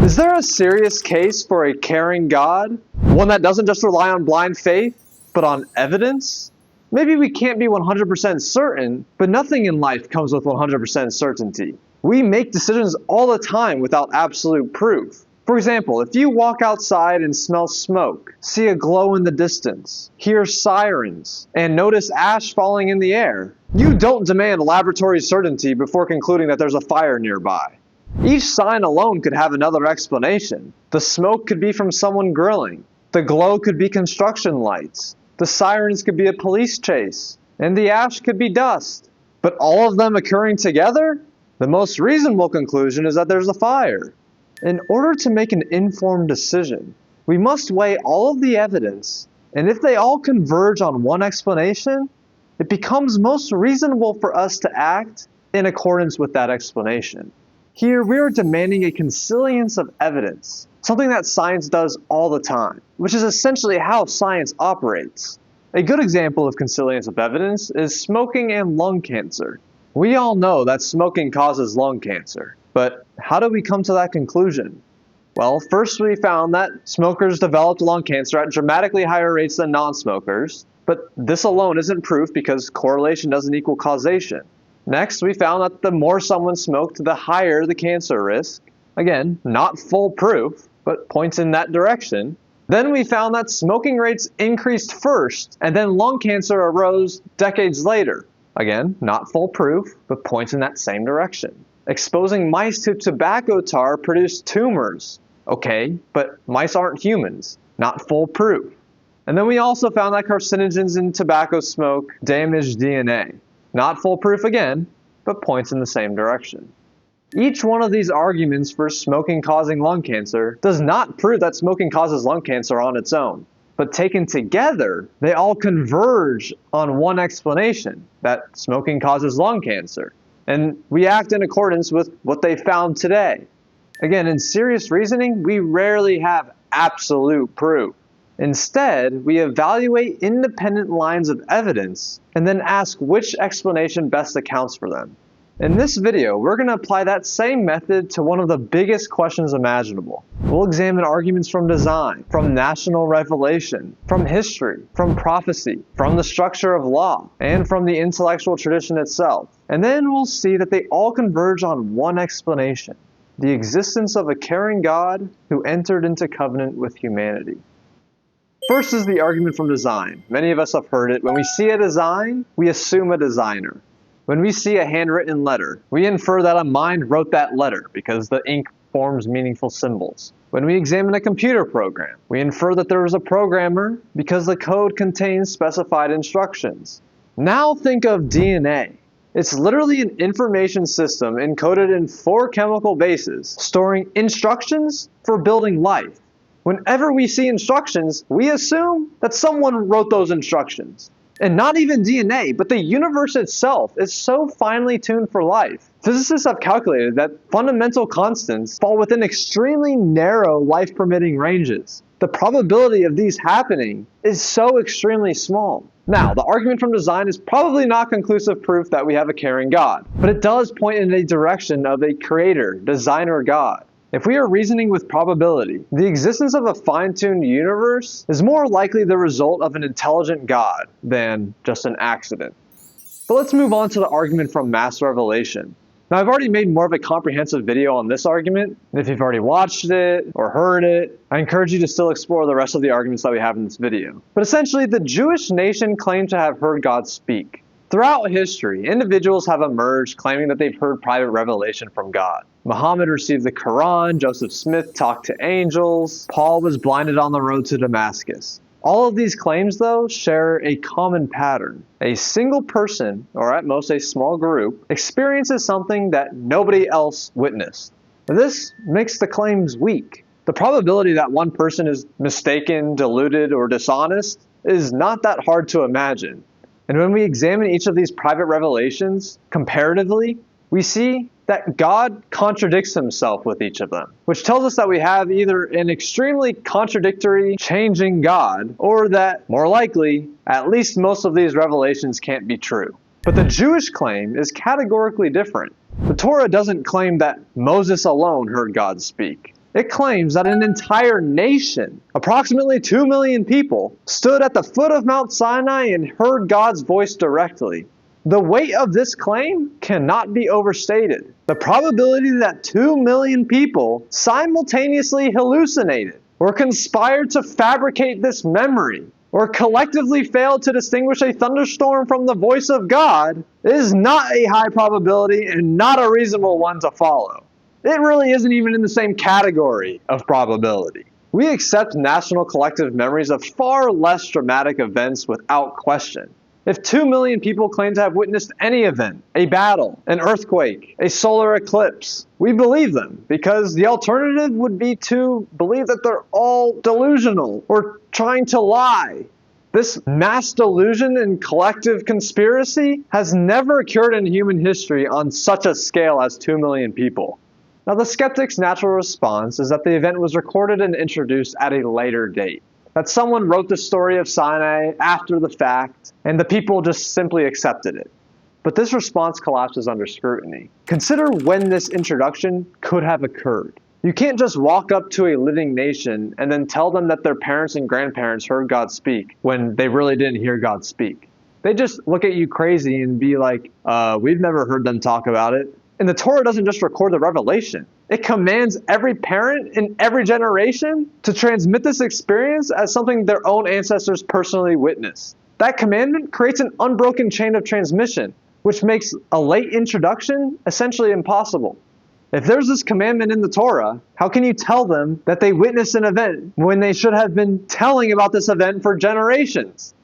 Is there a serious case for a caring God? One that doesn't just rely on blind faith, but on evidence? Maybe we can't be 100% certain, but nothing in life comes with 100% certainty. We make decisions all the time without absolute proof. For example, if you walk outside and smell smoke, see a glow in the distance, hear sirens, and notice ash falling in the air, you don't demand laboratory certainty before concluding that there's a fire nearby. Each sign alone could have another explanation. The smoke could be from someone grilling. The glow could be construction lights. The sirens could be a police chase. And the ash could be dust. But all of them occurring together? The most reasonable conclusion is that there's a fire. In order to make an informed decision, we must weigh all of the evidence, and if they all converge on one explanation, it becomes most reasonable for us to act in accordance with that explanation. Here, we are demanding a consilience of evidence, something that science does all the time, which is essentially how science operates. A good example of consilience of evidence is smoking and lung cancer. We all know that smoking causes lung cancer, but how do we come to that conclusion? Well, first we found that smokers developed lung cancer at dramatically higher rates than non-smokers, but this alone isn't proof because correlation doesn't equal causation. Next, we found that the more someone smoked, the higher the cancer risk. Again, not full proof, but points in that direction. Then we found that smoking rates increased first, and then lung cancer arose decades later. Again, not full proof, but points in that same direction. Exposing mice to tobacco tar produced tumors. Okay, but mice aren't humans. Not full proof. And then we also found that carcinogens in tobacco smoke damaged DNA. Not foolproof again, but points in the same direction. Each one of these arguments for smoking causing lung cancer does not prove that smoking causes lung cancer on its own. But taken together, they all converge on one explanation, that smoking causes lung cancer. And we act in accordance with what they found today. Again, in serious reasoning, we rarely have absolute proof. Instead, we evaluate independent lines of evidence and then ask which explanation best accounts for them. In this video, we're going to apply that same method to one of the biggest questions imaginable. We'll examine arguments from design, from national revelation, from history, from prophecy, from the structure of law, and from the intellectual tradition itself. And then we'll see that they all converge on one explanation: the existence of a caring God who entered into covenant with humanity. First is the argument from design. Many of us have heard it. When we see a design, we assume a designer. When we see a handwritten letter, we infer that a mind wrote that letter because the ink forms meaningful symbols. When we examine a computer program, we infer that there was a programmer because the code contains specified instructions. Now think of DNA. It's literally an information system encoded in 4 chemical bases, storing instructions for building life. Whenever we see instructions, we assume that someone wrote those instructions. And not even DNA, but the universe itself is so finely tuned for life. Physicists have calculated that fundamental constants fall within extremely narrow life-permitting ranges. The probability of these happening is so extremely small. Now, the argument from design is probably not conclusive proof that we have a caring God, but it does point in a direction of a creator, designer God. If we are reasoning with probability, the existence of a fine-tuned universe is more likely the result of an intelligent God than just an accident. But let's move on to the argument from mass revelation. Now, I've already made more of a comprehensive video on this argument, and if you've already watched it or heard it, I encourage you to still explore the rest of the arguments that we have in this video. But essentially, the Jewish nation claimed to have heard God speak. Throughout history, individuals have emerged claiming that they've heard private revelation from God. Muhammad received the Quran, Joseph Smith talked to angels, Paul was blinded on the road to Damascus. All of these claims, though, share a common pattern. A single person, or at most a small group, experiences something that nobody else witnessed. This makes the claims weak. The probability that one person is mistaken, deluded, or dishonest is not that hard to imagine. And when we examine each of these private revelations comparatively, we see that God contradicts himself with each of them, which tells us that we have either an extremely contradictory, changing God, or that, more likely, at least most of these revelations can't be true. But the Jewish claim is categorically different. The Torah doesn't claim that Moses alone heard God speak. It claims that an entire nation, approximately 2 million people, stood at the foot of Mount Sinai and heard God's voice directly. The weight of this claim cannot be overstated. The probability that 2 million people simultaneously hallucinated or conspired to fabricate this memory or collectively failed to distinguish a thunderstorm from the voice of God is not a high probability and not a reasonable one to follow. It really isn't even in the same category of probability. We accept national collective memories of far less dramatic events without question. If 2 million people claim to have witnessed any event, a battle, an earthquake, a solar eclipse, we believe them because the alternative would be to believe that they're all delusional or trying to lie. This mass delusion and collective conspiracy has never occurred in human history on such a scale as 2 million people. Now, the skeptic's natural response is that the event was recorded and introduced at a later date, that someone wrote the story of Sinai after the fact, and the people just simply accepted it. But this response collapses under scrutiny. Consider when this introduction could have occurred. You can't just walk up to a living nation and then tell them that their parents and grandparents heard God speak when they really didn't hear God speak. They just look at you crazy and be like, we've never heard them talk about it. And the Torah doesn't just record the revelation. It commands every parent in every generation to transmit this experience as something their own ancestors personally witnessed. That commandment creates an unbroken chain of transmission, which makes a late introduction essentially impossible. If there's this commandment in the Torah, how can you tell them that they witnessed an event when they should have been telling about this event for generations?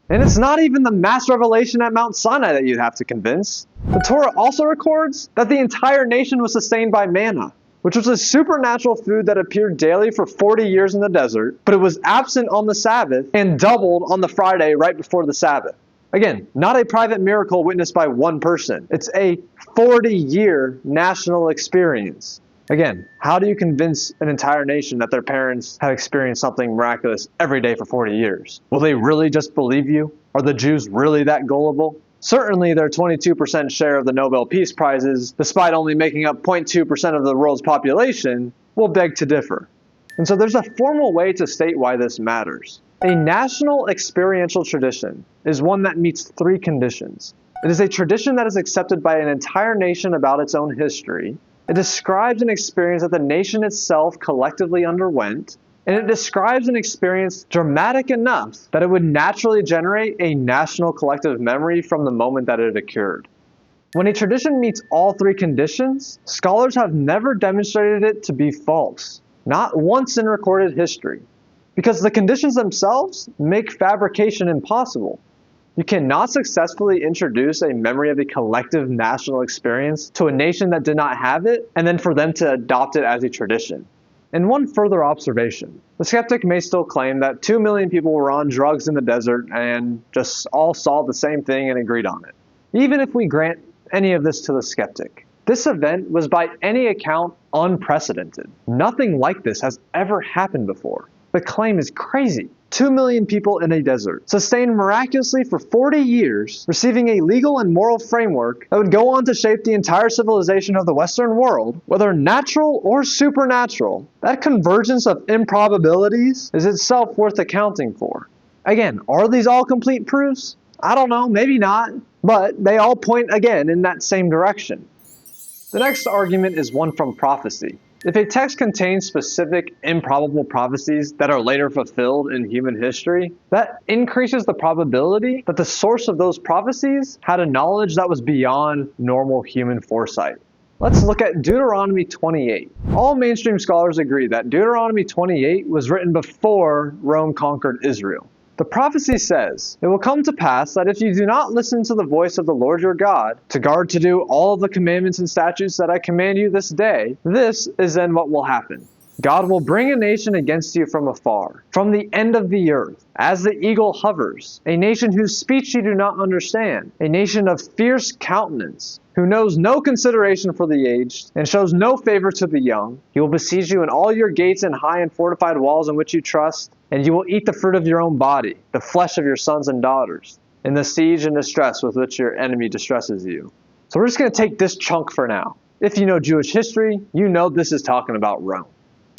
And it's not even the mass revelation at Mount Sinai that you'd have to convince. The Torah also records that the entire nation was sustained by manna, which was a supernatural food that appeared daily for 40 years in the desert, but it was absent on the Sabbath and doubled on the Friday right before the Sabbath. Again, not a private miracle witnessed by one person. It's a 40-year national experience. Again, how do you convince an entire nation that their parents have experienced something miraculous every day for 40 years? Will they really just believe you? Are the Jews really that gullible? Certainly their 22% share of the Nobel Peace Prizes, despite only making up 0.2% of the world's population, will beg to differ. And so there's a formal way to state why this matters. A national experiential tradition is one that meets 3 conditions. It is a tradition that is accepted by an entire nation about its own history. It describes an experience that the nation itself collectively underwent, and it describes an experience dramatic enough that it would naturally generate a national collective memory from the moment that it occurred. When a tradition meets all 3 conditions, scholars have never demonstrated it to be false, not once in recorded history, because the conditions themselves make fabrication impossible. You cannot successfully introduce a memory of a collective national experience to a nation that did not have it, and then for them to adopt it as a tradition. And one further observation. The skeptic may still claim that 2 million people were on drugs in the desert and just all saw the same thing and agreed on it. Even if we grant any of this to the skeptic, this event was by any account unprecedented. Nothing like this has ever happened before. The claim is crazy. 2 million people in a desert, sustained miraculously for 40 years, receiving a legal and moral framework that would go on to shape the entire civilization of the Western world, whether natural or supernatural. That convergence of improbabilities is itself worth accounting for. Again, are these all complete proofs? I don't know, maybe not, but they all point again in that same direction. The next argument is one from prophecy. If a text contains specific, improbable prophecies that are later fulfilled in human history, that increases the probability that the source of those prophecies had a knowledge that was beyond normal human foresight. Let's look at Deuteronomy 28. All mainstream scholars agree that Deuteronomy 28 was written before Rome conquered Israel. The prophecy says, "It will come to pass that if you do not listen to the voice of the Lord your God, to guard to do all of the commandments and statutes that I command you this day, this is then what will happen. God will bring a nation against you from afar, from the end of the earth, as the eagle hovers, a nation whose speech you do not understand, a nation of fierce countenance, who knows no consideration for the aged, and shows no favor to the young. He will besiege you in all your gates and high and fortified walls in which you trust, and you will eat the fruit of your own body, the flesh of your sons and daughters, in the siege and distress with which your enemy distresses you." So we're just going to take this chunk for now. If you know Jewish history, you know this is talking about Rome.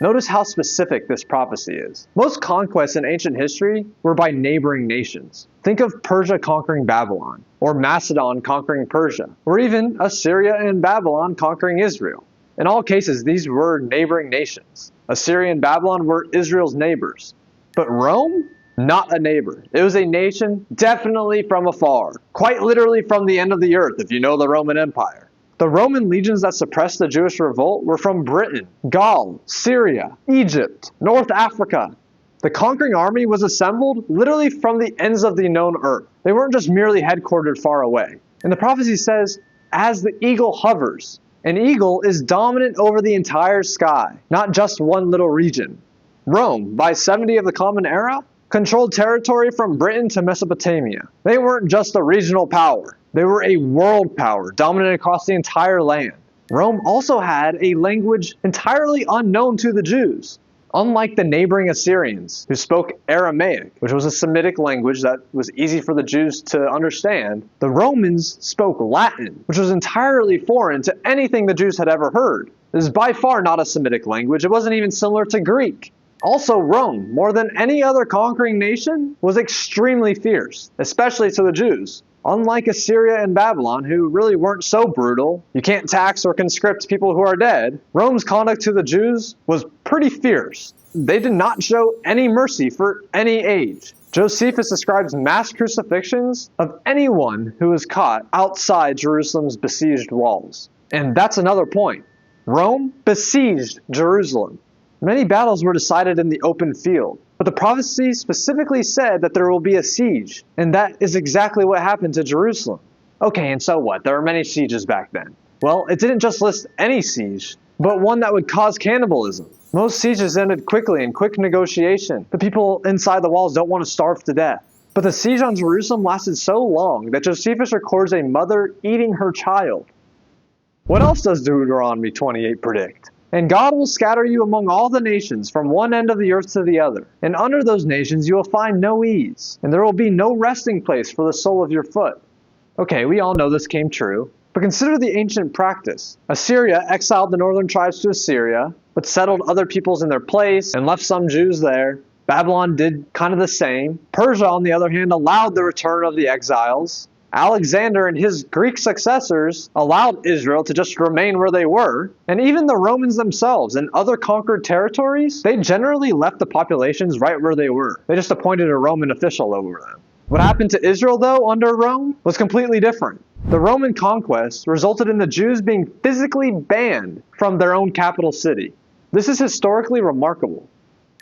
Notice how specific this prophecy is. Most conquests in ancient history were by neighboring nations. Think of Persia conquering Babylon, or Macedon conquering Persia, or even Assyria and Babylon conquering Israel. In all cases, these were neighboring nations. Assyria and Babylon were Israel's neighbors. But Rome? Not a neighbor. It was a nation definitely from afar, quite literally from the end of the earth if you know the Roman Empire. The Roman legions that suppressed the Jewish revolt were from Britain, Gaul, Syria, Egypt, North Africa. The conquering army was assembled literally from the ends of the known earth. They weren't just merely headquartered far away. And the prophecy says, as the eagle hovers. An eagle is dominant over the entire sky, not just one little region. Rome, by 70 of the Common Era, controlled territory from Britain to Mesopotamia. They weren't just a regional power. They were a world power, dominant across the entire land. Rome also had a language entirely unknown to the Jews. Unlike the neighboring Assyrians, who spoke Aramaic, which was a Semitic language that was easy for the Jews to understand, the Romans spoke Latin, which was entirely foreign to anything the Jews had ever heard. This is by far not a Semitic language. It wasn't even similar to Greek. Also, Rome, more than any other conquering nation, was extremely fierce, especially to the Jews. Unlike Assyria and Babylon, who really weren't so brutal, you can't tax or conscript people who are dead, Rome's conduct to the Jews was pretty fierce. They did not show any mercy for any age. Josephus describes mass crucifixions of anyone who was caught outside Jerusalem's besieged walls. And that's another point. Rome besieged Jerusalem. Many battles were decided in the open field, but the prophecy specifically said that there will be a siege, and that is exactly what happened to Jerusalem. Okay, and so what? There were many sieges back then. Well, it didn't just list any siege, but one that would cause cannibalism. Most sieges ended quickly in quick negotiation. The people inside the walls don't want to starve to death. But the siege on Jerusalem lasted so long that Josephus records a mother eating her child. What else does Deuteronomy 28 predict? And God will scatter you among all the nations, from one end of the earth to the other. And under those nations you will find no ease, and there will be no resting place for the sole of your foot. Okay, we all know this came true, but consider the ancient practice. Assyria exiled the northern tribes to Assyria, but settled other peoples in their place and left some Jews there. Babylon did kind of the same. Persia, on the other hand, allowed the return of the exiles. Alexander and his Greek successors allowed Israel to just remain where they were, and even the Romans themselves and other conquered territories, they generally left the populations right where they were. They just appointed a Roman official over them. What happened to Israel, though, under Rome, was completely different. The Roman conquest resulted in the Jews being physically banned from their own capital city. This is historically remarkable.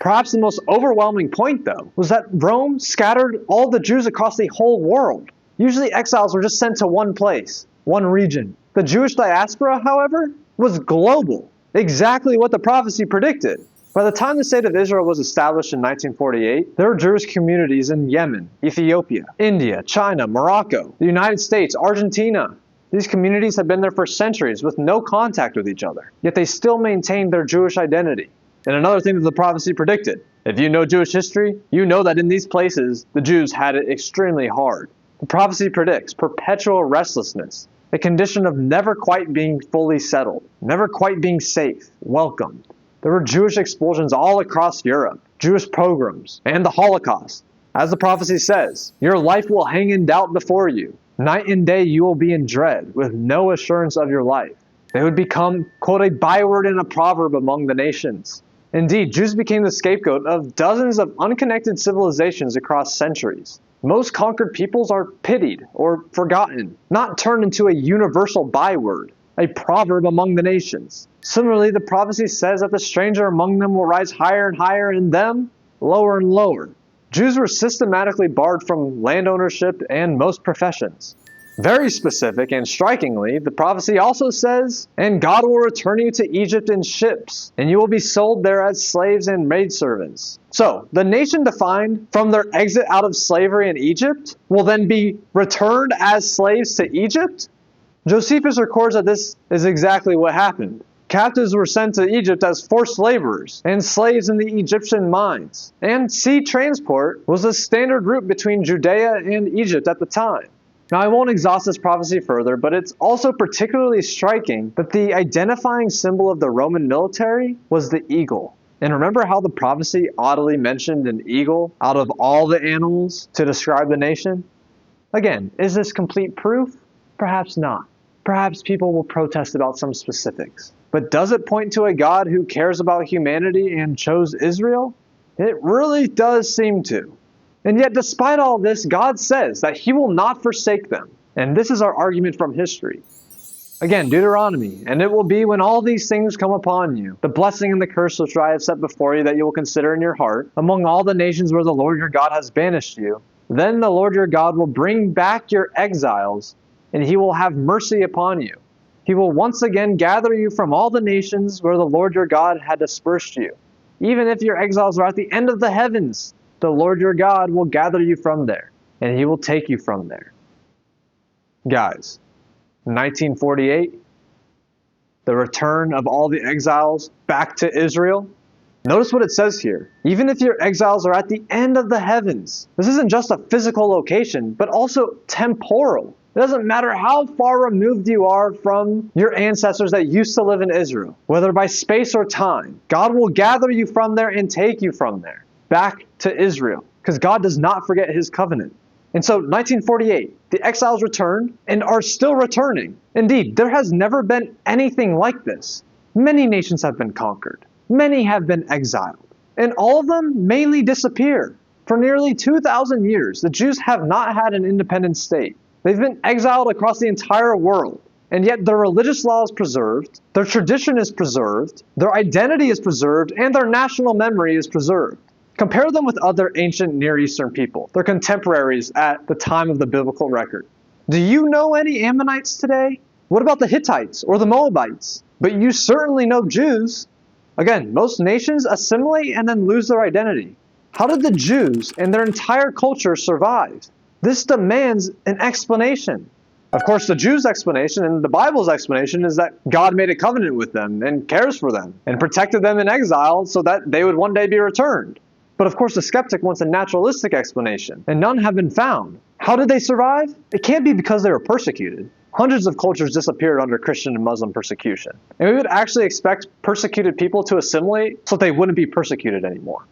Perhaps the most overwhelming point, though, was that Rome scattered all the Jews across the whole world. Usually exiles were just sent to one place, one region. The Jewish diaspora, however, was global, exactly what the prophecy predicted. By the time the state of Israel was established in 1948, there were Jewish communities in Yemen, Ethiopia, India, China, Morocco, the United States, Argentina. These communities had been there for centuries with no contact with each other, yet they still maintained their Jewish identity. And another thing that the prophecy predicted, if you know Jewish history, you know that in these places, the Jews had it extremely hard. The prophecy predicts perpetual restlessness, a condition of never quite being fully settled, never quite being safe, welcomed. There were Jewish expulsions all across Europe, Jewish pogroms, and the Holocaust. As the prophecy says, your life will hang in doubt before you. Night and day you will be in dread, with no assurance of your life. They would become, quote, a byword and a proverb among the nations. Indeed, Jews became the scapegoat of dozens of unconnected civilizations across centuries. Most conquered peoples are pitied or forgotten, not turned into a universal byword, a proverb among the nations. Similarly, the prophecy says that the stranger among them will rise higher and higher, and them lower and lower. Jews were systematically barred from land ownership and most professions. Very specific and strikingly, the prophecy also says, and God will return you to Egypt in ships, and you will be sold there as slaves and maidservants. So, the nation defined from their exit out of slavery in Egypt will then be returned as slaves to Egypt? Josephus records that this is exactly what happened. Captives were sent to Egypt as forced laborers and slaves in the Egyptian mines. And sea transport was the standard route between Judea and Egypt at the time. Now, I won't exhaust this prophecy further, but it's also particularly striking that the identifying symbol of the Roman military was the eagle. And remember how the prophecy oddly mentioned an eagle out of all the animals to describe the nation? Again, is this complete proof? Perhaps not. Perhaps people will protest about some specifics. But does it point to a God who cares about humanity and chose Israel? It really does seem to. And yet, despite all this, God says that He will not forsake them. And this is our argument from history. Again, Deuteronomy, and it will be when all these things come upon you, the blessing and the curse which I have set before you that you will consider in your heart, among all the nations where the Lord your God has banished you, then the Lord your God will bring back your exiles, and He will have mercy upon you. He will once again gather you from all the nations where the Lord your God had dispersed you. Even if your exiles are at the end of the heavens, the Lord your God will gather you from there, and He will take you from there. Guys, 1948, the return of all the exiles back to Israel. Notice what it says here. Even if your exiles are at the end of the heavens, this isn't just a physical location, but also temporal. It doesn't matter how far removed you are from your ancestors that used to live in Israel, whether by space or time, God will gather you from there and take you from there back to Israel, because God does not forget His covenant. And so 1948, the exiles returned and are still returning. Indeed, there has never been anything like this. Many nations have been conquered. Many have been exiled. And all of them mainly disappear. For nearly 2,000 years, the Jews have not had an independent state. They've been exiled across the entire world. And yet their religious law is preserved, their tradition is preserved, their identity is preserved, and their national memory is preserved. Compare them with other ancient Near Eastern people, their contemporaries at the time of the biblical record. Do you know any Ammonites today? What about the Hittites or the Moabites? But you certainly know Jews. Again, most nations assimilate and then lose their identity. How did the Jews and their entire culture survive? This demands an explanation. Of course, the Jews' explanation and the Bible's explanation is that God made a covenant with them and cares for them and protected them in exile so that they would one day be returned. But of course, the skeptic wants a naturalistic explanation, and none have been found. How did they survive? It can't be because they were persecuted. Hundreds of cultures disappeared under Christian and Muslim persecution. And we would actually expect persecuted people to assimilate so that they wouldn't be persecuted anymore.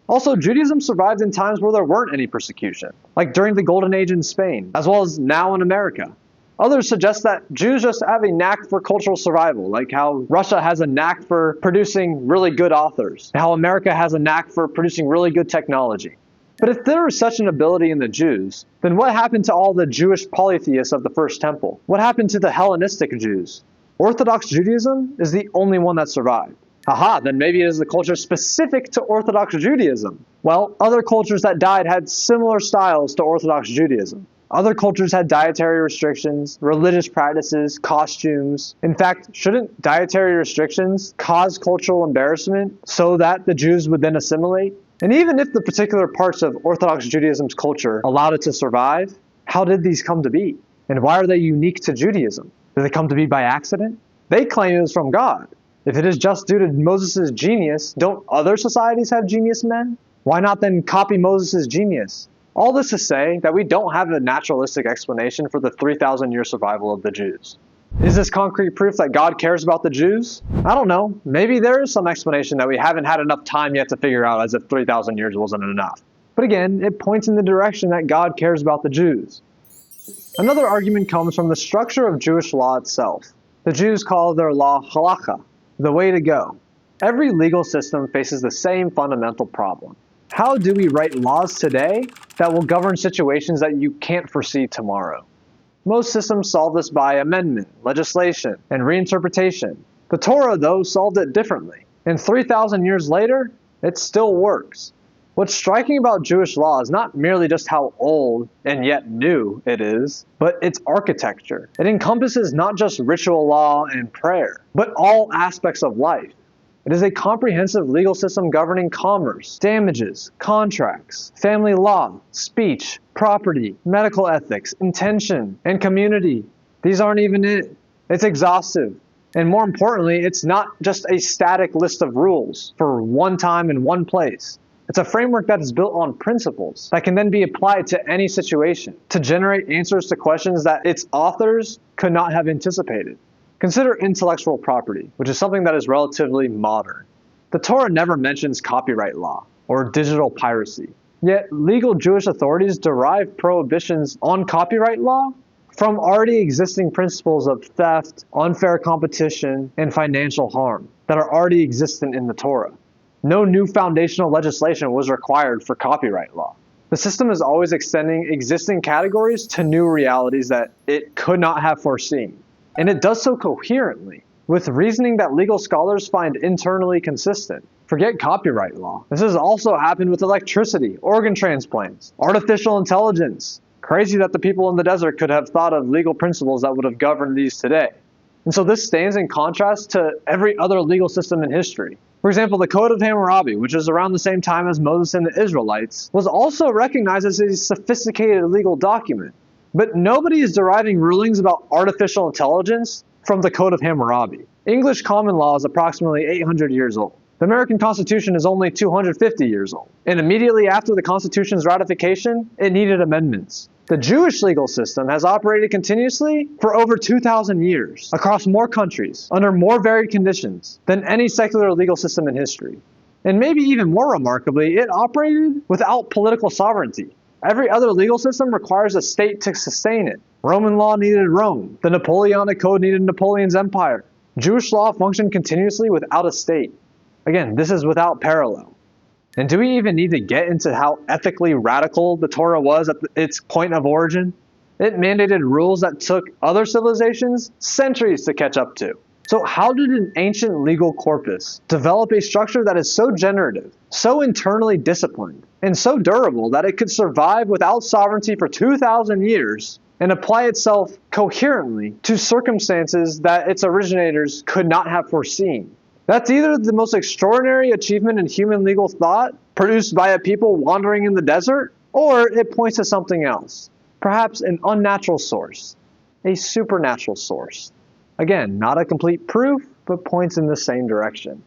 Also, Judaism survived in times where there weren't any persecution, like during the Golden Age in Spain, as well as now in America. Others suggest that Jews just have a knack for cultural survival, like how Russia has a knack for producing really good authors, and how America has a knack for producing really good technology. But if there is such an ability in the Jews, then what happened to all the Jewish polytheists of the First Temple? What happened to the Hellenistic Jews? Orthodox Judaism is the only one that survived. Aha, then maybe it is the culture specific to Orthodox Judaism. Well, other cultures that died had similar styles to Orthodox Judaism. Other cultures had dietary restrictions, religious practices, costumes. In fact, shouldn't dietary restrictions cause cultural embarrassment so that the Jews would then assimilate? And even if the particular parts of Orthodox Judaism's culture allowed it to survive, how did these come to be? And why are they unique to Judaism? Did they come to be by accident? They claim it was from God. If it is just due to Moses' genius, don't other societies have genius men? Why not then copy Moses' genius? All this to say that we don't have a naturalistic explanation for the 3,000-year survival of the Jews. Is this concrete proof that God cares about the Jews? I don't know. Maybe there is some explanation that we haven't had enough time yet to figure out, as if 3,000 years wasn't enough. But again, it points in the direction that God cares about the Jews. Another argument comes from the structure of Jewish law itself. The Jews call their law Halakha, the way to go. Every legal system faces the same fundamental problem. How do we write laws today that will govern situations that you can't foresee tomorrow? Most systems solve this by amendment, legislation, and reinterpretation. The Torah, though, solved it differently. And 3,000 years later, it still works. What's striking about Jewish law is not merely just how old and yet new it is, but its architecture. It encompasses not just ritual law and prayer, but all aspects of life. It is a comprehensive legal system governing commerce, damages, contracts, family law, speech, property, medical ethics, intention, and community. These aren't even it. It's exhaustive. And more importantly, it's not just a static list of rules for one time in one place. It's a framework that is built on principles that can then be applied to any situation to generate answers to questions that its authors could not have anticipated. Consider intellectual property, which is something that is relatively modern. The Torah never mentions copyright law or digital piracy. Yet, legal Jewish authorities derive prohibitions on copyright law from already existing principles of theft, unfair competition, and financial harm that are already existent in the Torah. No new foundational legislation was required for copyright law. The system is always extending existing categories to new realities that it could not have foreseen. And it does so coherently, with reasoning that legal scholars find internally consistent. Forget copyright law. This has also happened with electricity, organ transplants, artificial intelligence. Crazy that the people in the desert could have thought of legal principles that would have governed these today. And so this stands in contrast to every other legal system in history. For example, the Code of Hammurabi, which is around the same time as Moses and the Israelites, was also recognized as a sophisticated legal document. But nobody is deriving rulings about artificial intelligence from the Code of Hammurabi. English common law is approximately 800 years old. The American Constitution is only 250 years old. And immediately after the Constitution's ratification, it needed amendments. The Jewish legal system has operated continuously for over 2,000 years, across more countries, under more varied conditions than any secular legal system in history. And maybe even more remarkably, it operated without political sovereignty. Every other legal system requires a state to sustain it. Roman law needed Rome. The Napoleonic Code needed Napoleon's empire. Jewish law functioned continuously without a state. Again, this is without parallel. And do we even need to get into how ethically radical the Torah was at its point of origin? It mandated rules that took other civilizations centuries to catch up to. So how did an ancient legal corpus develop a structure that is so generative, so internally disciplined, and so durable that it could survive without sovereignty for 2,000 years and apply itself coherently to circumstances that its originators could not have foreseen? That's either the most extraordinary achievement in human legal thought, produced by a people wandering in the desert, or it points to something else. Perhaps an unnatural source, a supernatural source. Again, not a complete proof, but points in the same direction.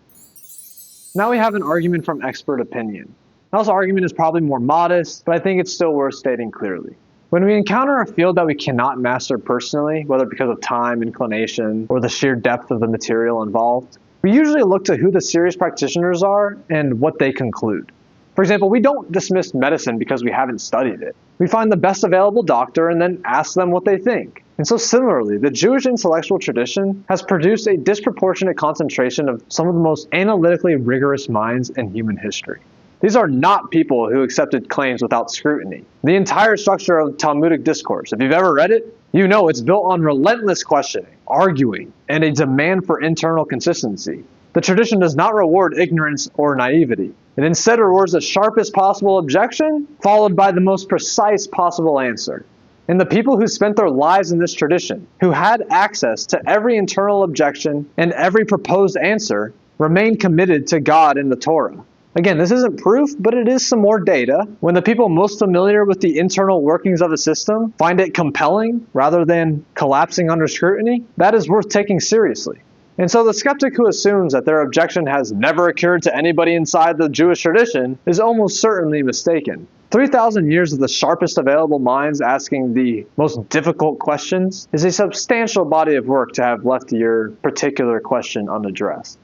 Now we have an argument from expert opinion. Now this argument is probably more modest, but I think it's still worth stating clearly. When we encounter a field that we cannot master personally, whether because of time, inclination, or the sheer depth of the material involved, we usually look to who the serious practitioners are and what they conclude. For example, we don't dismiss medicine because we haven't studied it. We find the best available doctor and then ask them what they think. And so similarly, the Jewish intellectual tradition has produced a disproportionate concentration of some of the most analytically rigorous minds in human history. These are not people who accepted claims without scrutiny. The entire structure of Talmudic discourse, if you've ever read it, you know it's built on relentless questioning, arguing, and a demand for internal consistency. The tradition does not reward ignorance or naivety. It instead rewards the sharpest possible objection, followed by the most precise possible answer. And the people who spent their lives in this tradition, who had access to every internal objection and every proposed answer, remained committed to God and the Torah. Again, this isn't proof, but it is some more data. When the people most familiar with the internal workings of a system find it compelling rather than collapsing under scrutiny, that is worth taking seriously. And so the skeptic who assumes that their objection has never occurred to anybody inside the Jewish tradition is almost certainly mistaken. 3,000 years of the sharpest available minds asking the most difficult questions is a substantial body of work to have left your particular question unaddressed.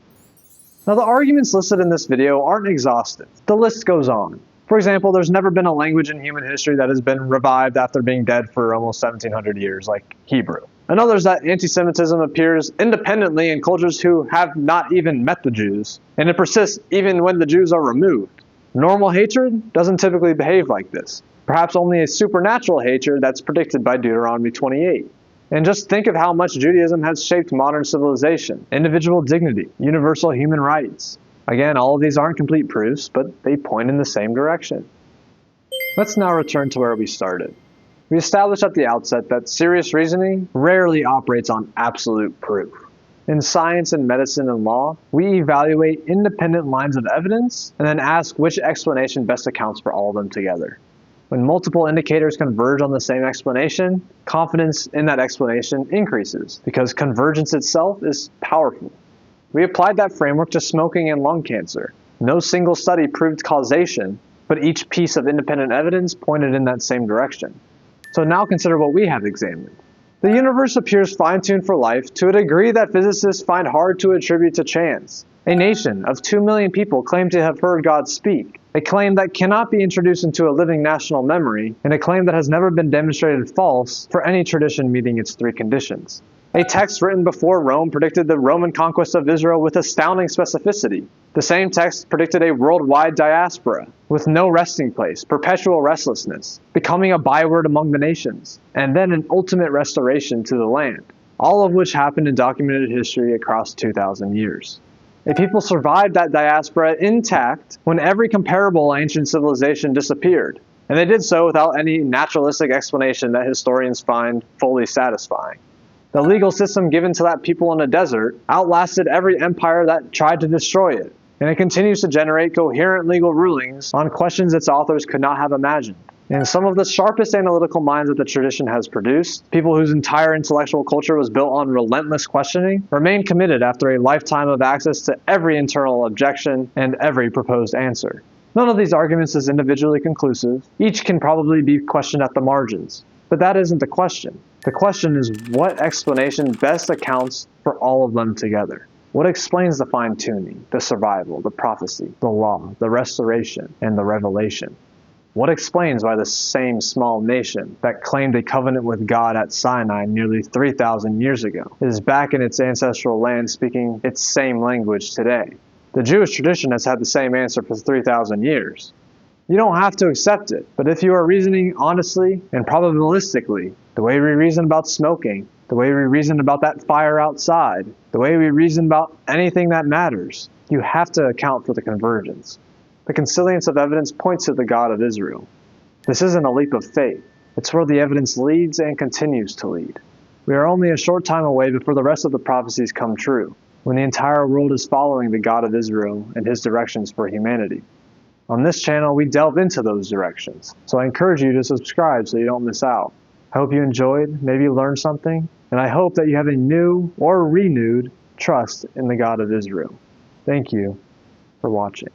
Now, the arguments listed in this video aren't exhaustive. The list goes on. For example, there's never been a language in human history that has been revived after being dead for almost 1,700 years, like Hebrew. Another is that anti-Semitism appears independently in cultures who have not even met the Jews, and it persists even when the Jews are removed. Normal hatred doesn't typically behave like this. Perhaps only a supernatural hatred that's predicted by Deuteronomy 28. And just think of how much Judaism has shaped modern civilization, individual dignity, universal human rights. Again, all of these aren't complete proofs, but they point in the same direction. Let's now return to where we started. We established at the outset that serious reasoning rarely operates on absolute proof. In science and medicine and law, we evaluate independent lines of evidence and then ask which explanation best accounts for all of them together. When multiple indicators converge on the same explanation, confidence in that explanation increases because convergence itself is powerful. We applied that framework to smoking and lung cancer. No single study proved causation, but each piece of independent evidence pointed in that same direction. So now consider what we have examined. The universe appears fine-tuned for life to a degree that physicists find hard to attribute to chance. A nation of 2 million people claim to have heard God speak, a claim that cannot be introduced into a living national memory, and a claim that has never been demonstrated false for any tradition meeting its three conditions. A text written before Rome predicted the Roman conquest of Israel with astounding specificity. The same text predicted a worldwide diaspora, with no resting place, perpetual restlessness, becoming a byword among the nations, and then an ultimate restoration to the land, all of which happened in documented history across 2,000 years. A people survived that diaspora intact when every comparable ancient civilization disappeared, and they did so without any naturalistic explanation that historians find fully satisfying. The legal system given to that people in a desert outlasted every empire that tried to destroy it, and it continues to generate coherent legal rulings on questions its authors could not have imagined. And some of the sharpest analytical minds that the tradition has produced, people whose entire intellectual culture was built on relentless questioning, remain committed after a lifetime of access to every internal objection and every proposed answer. None of these arguments is individually conclusive. Each can probably be questioned at the margins. But that isn't the question. The question is what explanation best accounts for all of them together. What explains the fine-tuning, the survival, the prophecy, the law, the restoration, and the revelation? What explains why the same small nation that claimed a covenant with God at Sinai nearly 3,000 years ago is back in its ancestral land speaking its same language today? The Jewish tradition has had the same answer for 3,000 years. You don't have to accept it, but if you are reasoning honestly and probabilistically, the way we reason about smoking, the way we reason about that fire outside, the way we reason about anything that matters, you have to account for the convergence. The Consilience of Evidence points to the God of Israel. This isn't a leap of faith. It's where the evidence leads and continues to lead. We are only a short time away before the rest of the prophecies come true, when the entire world is following the God of Israel and his directions for humanity. On this channel, we delve into those directions, so I encourage you to subscribe so you don't miss out. I hope you enjoyed, maybe learned something, and I hope that you have a new or renewed trust in the God of Israel. Thank you for watching.